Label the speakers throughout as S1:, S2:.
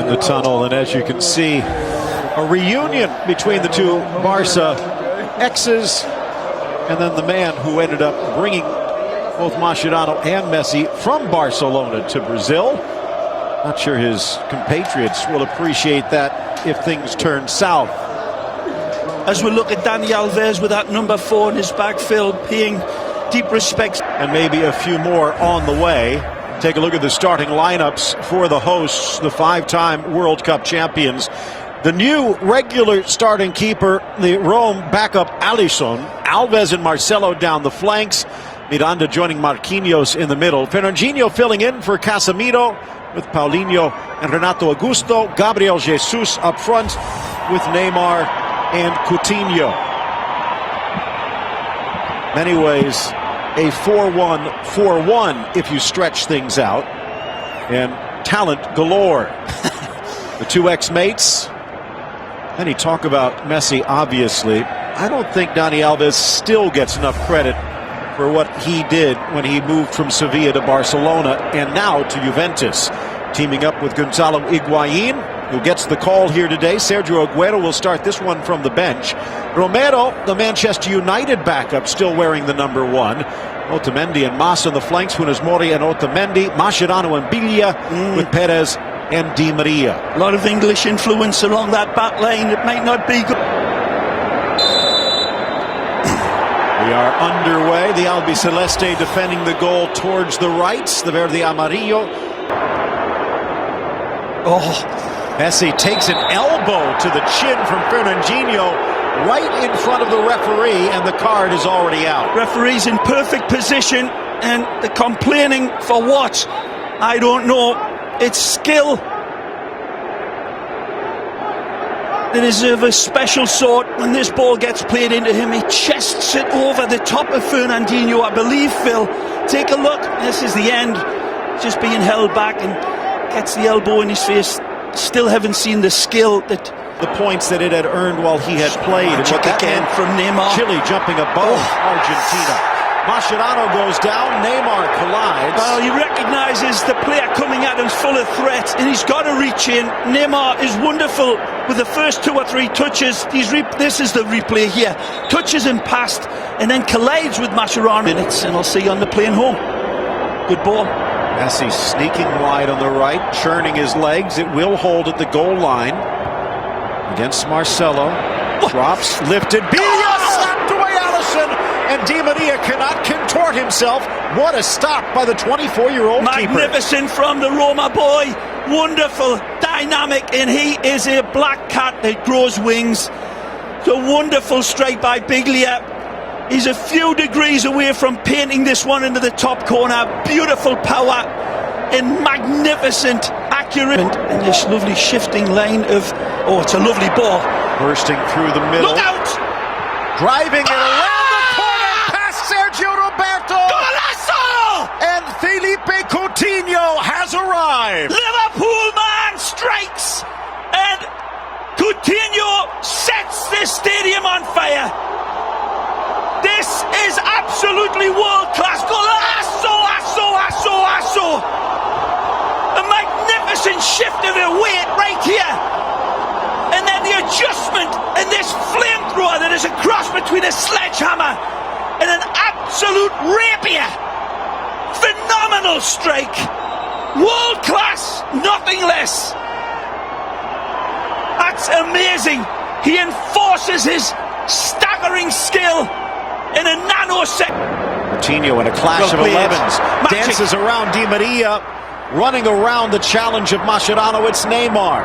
S1: in the tunnel, and as you can see, a reunion between the two Barca exes, and then the man who ended up bringing both Mascherano and Messi from Barcelona to Brazil. Not sure his compatriots will appreciate that if things turn south.
S2: As we look at Dani Alves with that number 4 in his backfield, paying deep respects.
S1: And maybe a few more on the way. Take a look at the starting lineups for the hosts, the 5-time World Cup champions. The new regular starting keeper, the Rome backup Alisson. Alves and Marcelo down the flanks. Miranda joining Marquinhos in the middle. Fernandinho filling in for Casemiro with Paulinho and Renato Augusto. Gabriel Jesus up front with Neymar and Coutinho. Many ways, a 4-1-4-1 if you stretch things out. And talent galore. The two ex-mates. And you talk about Messi, obviously. I don't think Dani Alves still gets enough credit for what he did when he moved from Sevilla to Barcelona and now to Juventus. Teaming up with Gonzalo Higuain, who gets the call here today. Sergio Aguero will start this one from the bench. Romero, the Manchester United backup, still wearing the number 1. Otamendi and Mas on the flanks. Funes Mori and Otamendi. Mascherano and Biglia with Perez and Di Maria.
S2: A lot of English influence along that back line. It might not be good.
S1: We are underway. The Albiceleste defending the goal towards the right. The Verde Amarillo. Messi takes an elbow to the chin from Fernandinho right in front of the referee, and the card is already out.
S2: Referee's in perfect position, and the complaining for what? I don't know. It's skill that is of a special sort. When this ball gets played into him, he chests it over the top of Fernandinho, I believe, Phil. Take a look. This is the end. Just being held back and gets the elbow in his face. Still haven't seen the skill that
S1: the points that it had earned while he had played.
S2: Magic again from Neymar.
S1: Chile jumping above Argentina. Mascherano goes down. Neymar collides.
S2: Well, he recognises the player coming at him full of threat, and he's got to reach in. Neymar is wonderful with the first 2 or 3 touches. This is the replay here. Touches him past, and then collides with Mascherano. Minutes, and I'll see you on the plane home. Good ball.
S1: Messi sneaking wide on the right, churning his legs. It will hold at the goal line against Marcelo. Drops, lifted. Biglia slapped away Alisson, and Di Maria cannot contort himself. What a stop by the 24-year-old keeper.
S2: Magnificent from the Roma boy. Wonderful, dynamic, and he is a black cat that grows wings. It's a wonderful strike by Biglia. He's a few degrees away from painting this one into the top corner. Beautiful power and magnificent accurate. And this lovely shifting line of, it's a lovely ball.
S1: Bursting through the middle.
S2: Look out!
S1: Driving it around the corner past Sergio Roberto.
S2: Golazo!
S1: And Felipe Coutinho has arrived.
S2: Liverpool man strikes, and Coutinho sets this stadium on fire. This is absolutely world-class. Golazo, asso. A magnificent shift of the weight right here. And then the adjustment and this flamethrower that is a cross between a sledgehammer and an absolute rapier. Phenomenal strike. World-class, nothing less. That's amazing. He enforces his staggering skill in a nanosecond.
S1: Coutinho in a clash of 11s. Dances around Di Maria, running around the challenge of Mascherano. It's Neymar.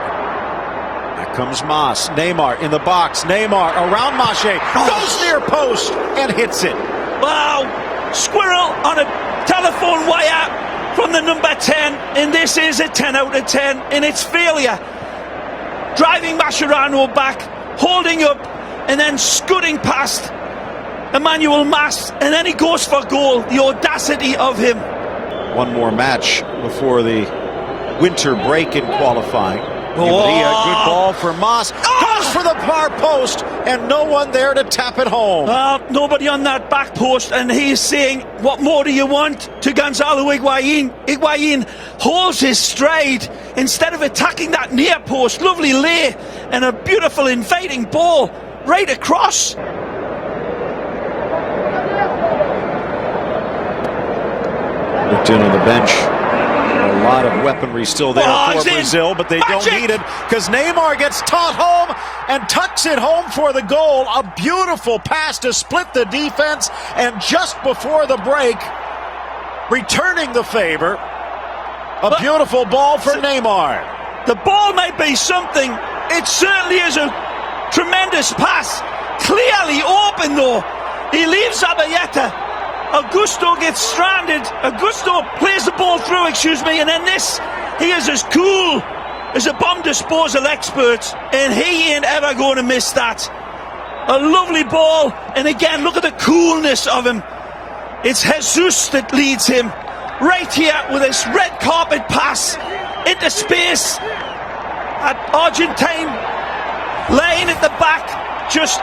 S1: Back comes Mas. Neymar in the box. Neymar around Mache. Goes near post and hits it.
S2: Wow. Squirrel on a telephone wire from the number 10. And this is a 10 out of 10 in its failure. Driving Mascherano back, holding up, and then scooting past Emmanuel Mas, and then he goes for goal. The audacity of him.
S1: One more match before the winter break in qualifying. Di Maria, good ball for Mas. Goes for the far post and no one there to tap it home.
S2: Nobody on that back post, and he's saying, what more do you want, to Gonzalo Higuain. Higuain holds his stride instead of attacking that near post. Lovely lay and a beautiful inviting ball right across.
S1: Looked in on the bench. A lot of weaponry still there for Brazil, but they don't need it because Neymar gets taught home and tucks it home for the goal. A beautiful pass to split the defense, and just before the break, returning the favor, a beautiful ball for Neymar.
S2: The ball may be something. It certainly is a tremendous pass. Clearly open though. He leaves Zabaleta. Augusto gets stranded. Augusto plays the ball through, and then this, he is as cool as a bomb disposal expert, and he ain't ever going to miss that. A lovely ball, and again, look at the coolness of him. It's Jesus that leads him right here with this red carpet pass into space at Argentine, laying at the back, just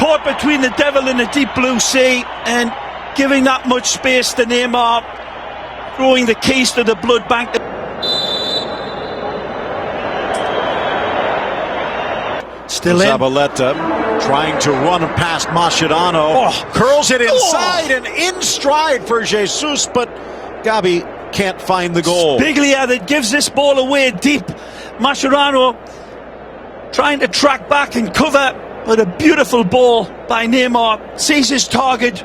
S2: caught between the devil and the deep blue sea, and giving that much space to Neymar, throwing the keys to the blood bank. Still in.
S1: Zabaleta trying to run past Mascherano. Curls it inside and in stride for Jesus, but Gabi can't find the goal.
S2: Biglia that gives this ball away deep. Mascherano trying to track back and cover, but a beautiful ball by Neymar. Sees his target,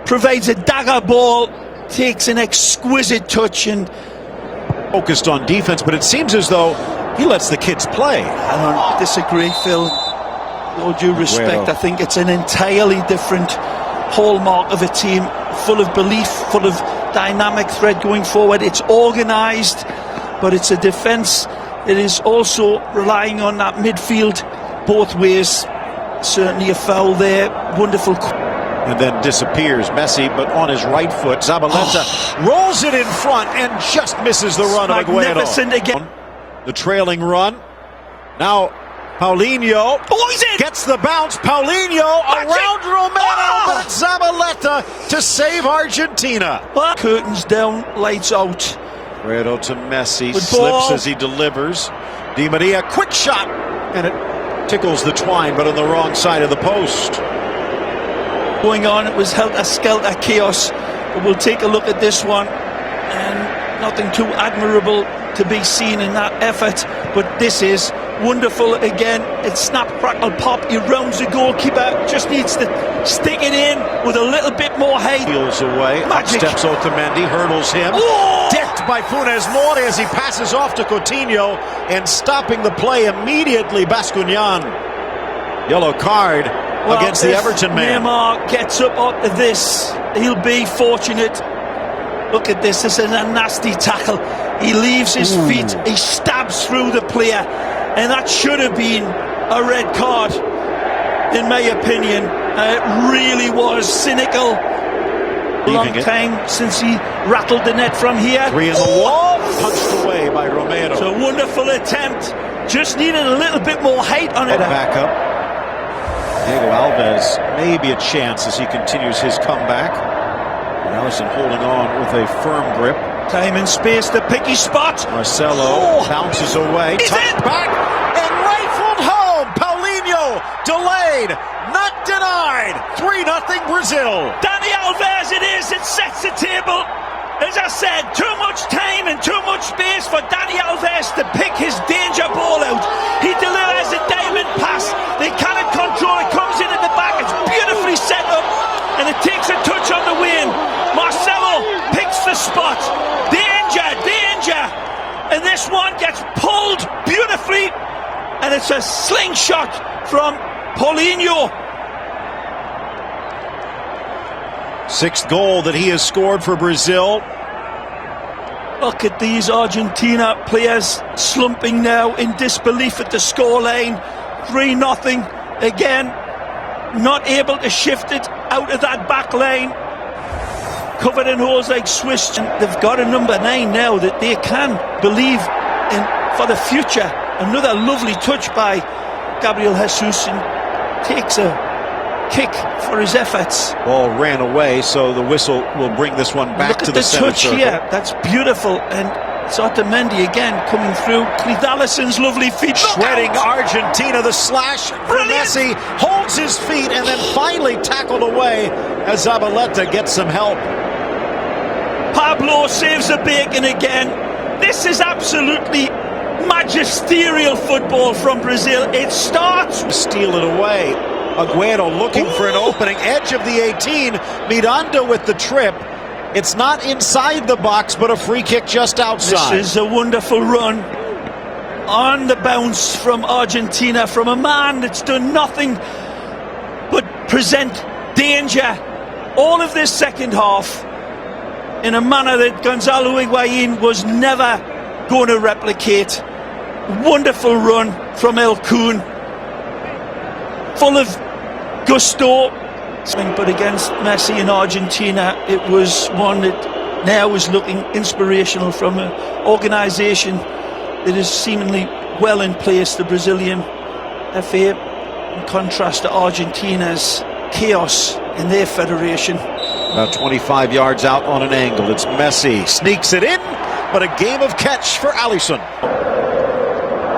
S2: provides a dagger ball, takes an exquisite touch, and
S1: focused on defense, but it seems as though he lets the kids play.
S2: I don't disagree, Phil. With all due respect, I think it's an entirely different hallmark of a team, full of belief, full of dynamic threat going forward. It's organised, but it's a defence that is also relying on that midfield both ways. Certainly a foul there. Wonderful.
S1: And then disappears. Messi, but on his right foot. Zabaleta rolls it in front and just misses the run of Agüero.
S2: Magnificent again.
S1: The trailing run. Now Paulinho gets the bounce. Paulinho around Romero, but it's Zabaleta to save Argentina.
S2: Curtains down, lights out.
S1: Agüero to Messi, slips as he delivers. Di Maria, quick shot, and it tickles the twine, but on the wrong side of the post.
S2: Going on, it was helter-skelter chaos, but we'll take a look at this one, and nothing too admirable to be seen in that effort, but this is wonderful again. It's snap, crackle, pop. He rounds the goalkeeper, just needs to stick it in with a little bit more height.
S1: Peels away, steps Otamendi, hurdles him, decked by Funes Mori as he passes off to Coutinho, and stopping the play immediately, Bascuñán. Yellow card against the Everton man.
S2: Neymar gets up after this, he'll be fortunate. Look at this is a nasty tackle. He leaves his feet, he stabs through the player, and that should have been a red card, in my opinion. It really was cynical. Long time since he rattled the net from here.
S1: Three in the wall, punched away by Romero.
S2: It's a wonderful attempt, just needed a little bit more height on it.
S1: Back up. Diego Alves, maybe a chance as he continues his comeback. And Alisson holding on with a firm grip.
S2: Time and space, the picky spot.
S1: Marcelo bounces away, tucked back and rifled home. Paulinho delayed, not denied. 3-0 Brazil.
S2: Dani Alves it is, it sets the table. As I said, too much time and too much space for Dani Alves to pick his danger ball out. He delivers a diamond pass. They cannot control it. Comes in at the back. It's beautifully set up. And it takes a touch on the wing. Marcelo picks the spot. Danger, danger. And this one gets pulled beautifully. And it's a slingshot from Paulinho.
S1: Sixth goal that he has scored for Brazil.
S2: Look at these Argentina players slumping now in disbelief at the scoreline. 3-0 again. Not able to shift it out of that back line. Covered in holes like Swiss. They've got a number 9 now that they can believe in for the future. Another lovely touch by Gabriel Jesus and takes a kick for his efforts.
S1: Ball ran away, so the whistle will bring this one back to the center circle.
S2: Look at the touch here. That's beautiful. And Otamendi again coming through. Cliff Allison's lovely feet.
S1: Shredding Argentina. The slash for Messi. Holds his feet and then finally tackled away as Zabaleta gets some help.
S2: Pablo saves the bacon again. This is absolutely magisterial football from Brazil. It starts.
S1: Steal it away. Agüero looking for an opening. Edge of the 18. Miranda with the trip. It's not inside the box, but a free kick just outside.
S2: This is a wonderful run on the bounce from Argentina, from a man that's done nothing but present danger all of this second half in a manner that Gonzalo Higuain was never going to replicate. Wonderful run from El Kun, full of gusto. But against Messi in Argentina, it was one that now is looking inspirational from an organisation that is seemingly well in place, the Brazilian FA, in contrast to Argentina's chaos in their federation.
S1: About 25 yards out on an angle. It's Messi. Sneaks it in, but a game of catch for Alisson.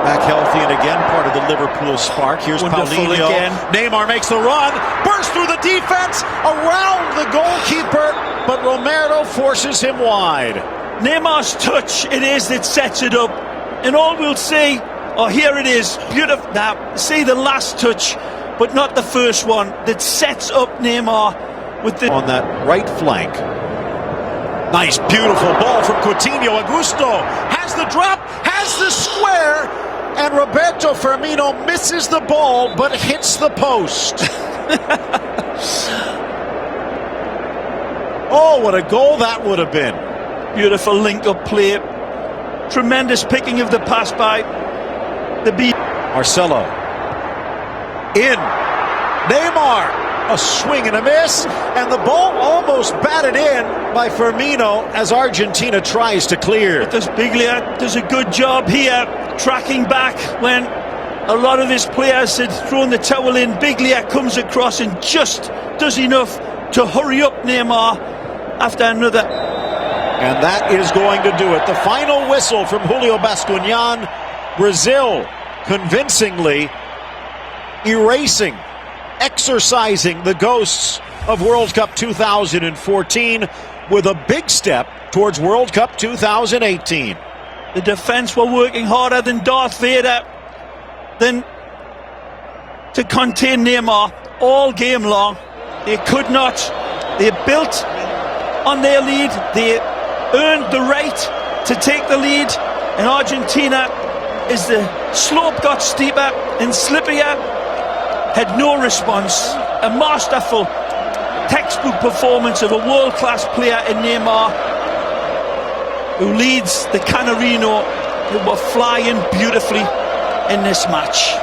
S1: Back healthy and again part of the Liverpool spark. Here's Paulinho.
S2: Again.
S1: Neymar makes the run. Bursts through the defense. Around the goalkeeper. But Romero forces him wide.
S2: Neymar's touch it is that sets it up. And all we'll see, oh, here it is. Beautiful. Now, see the last touch, but not the first one, that sets up Neymar with the...
S1: On that right flank. Nice, beautiful ball from Coutinho. Augusto has the drop, has the square. And Roberto Firmino misses the ball, but hits the post. Oh, what a goal that would have been.
S2: Beautiful link-up play. Tremendous picking of the pass by the beat.
S1: Marcelo. In. Neymar. A swing and a miss. And the ball almost batted in by Firmino as Argentina tries to clear.
S2: Because Biglia does a good job here, tracking back when a lot of his players had thrown the towel in. Biglia comes across and just does enough to hurry up Neymar after another.
S1: And that is going to do it. The final whistle from Julio Bascuñán. Brazil convincingly erasing, exorcising the ghosts of World Cup 2014 with a big step towards World Cup 2018.
S2: The defense were working harder than Darth Vader than to contain Neymar all game long. They could not. They built on their lead. They earned the right to take the lead. And Argentina, as the slope got steeper and slippier, had no response. A masterful textbook performance of a world-class player in Neymar, who leads the Canarino, who were flying beautifully in this match.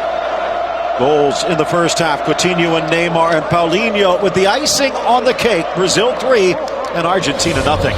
S1: Goals in the first half. Coutinho and Neymar and Paulinho with the icing on the cake. Brazil 3 and Argentina nothing.